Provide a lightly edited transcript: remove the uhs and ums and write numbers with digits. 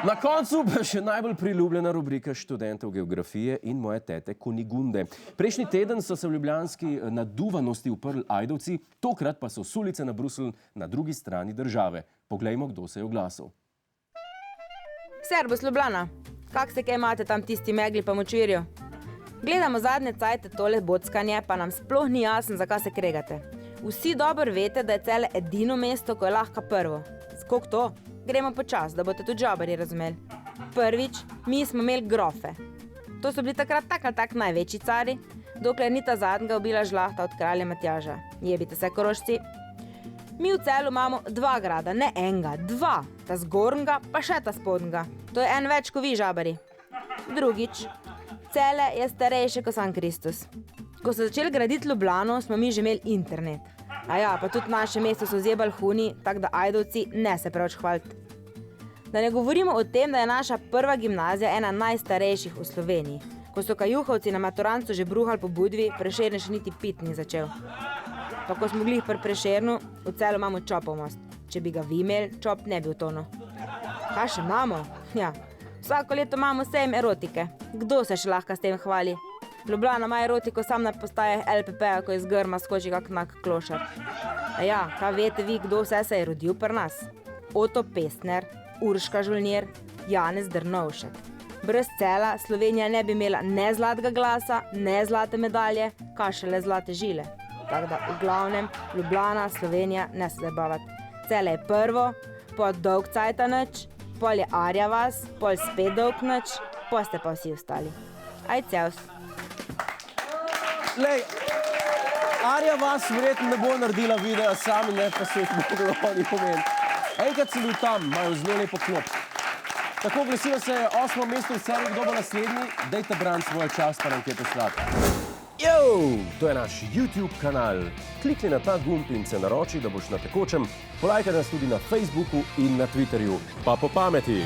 Na koncu pa še najbolj priljubljena rubrika študentov geografije in moje tete Kunigunde. Prejšnji teden so se v ljubljanski naduvanosti uprli Ajdovci, tokrat pa so sulice na Bruselj na drugi strani države. Poglejmo, kdo se je oglasil. Servus, Ljubljana. Kak se kaj imate tam tisti megli pa močvirju? Gledamo zadnje cajte tole bockanje, pa nam sploh ni jasno, zakaj se kregate. Vsi dobro veste, da je Celje edino mesto, ko je lahko prvo. Skok to? Gremo počas, da boste tudi žabarji razumeli. Prvič, mi smo imeli grofe. To so bili takrat tak ali tak največji cari, dokler ni ta zadnjega ubila žlahta od kralja Matjaža. Jebite se, Korošci. Mi v Celju imamo dva grada, ne enega, dva. Ta zgornjega, pa še ta spodnjega. To je en več, ko vi, žabari. Drugič, Celje je starejše kot San Kristus. Ko so začeli graditi Ljubljano, smo mi že imeli internet. A ja, pa tudi naše mesto so zjebali huni, tako da Ajdovci ne se preveč hvaliti. Da ne govorimo o tem, da je naša prva gimnazija ena najstarejših v Sloveniji. Ko so kajuhovci na maturancu že bruhali po Budvi, Prešeren še niti pit ni začel. Pa ko smo glih pri Prešernu, v Celju imamo Čopov most. Če bi ga vi imeli, Čop ne bi utonil. Kaj še imamo? Ja, vsako leto imamo sejem erotike. Kdo se še lahko s tem hvali? Ljubljana ima erotiko sam na postajah LPP-a, ko iz grma skoči kak nak klošar. A ja, kaj veste vi, kdo vse se je rodil pri nas? Oto Pestner, Urška Žolnir, Janez Drnovšek. Brez Celja Slovenija ne bi imela ne zlatega glasa, ne zlate medalje, kaj šele zlate žile. Tako da, v glavnem, Ljubljana, Slovenija, ne se zabavati. Celje je prvo, pol dolg cajta nič, pol je Arja vas, pol spet dolg nič, pol ste pa vsi ostali. Aj cevs. Lej, Arja vas verjetno ne bo naredila videa sami, ne pa se jih moglo oni pomeniti. Enkrat sem bil tam, imajo zelo lepo klop. Tako oglasilo se je 8. mesto v seriji, kdo bo naslednji, dejte brati svoj čas, pa nam kje poslati. To je naš YouTube kanal. Klikni na ta gumb in se naroči, da boš na tekočem. Polajkaj nas tudi na Facebooku in na Twitterju. Pa po pameti!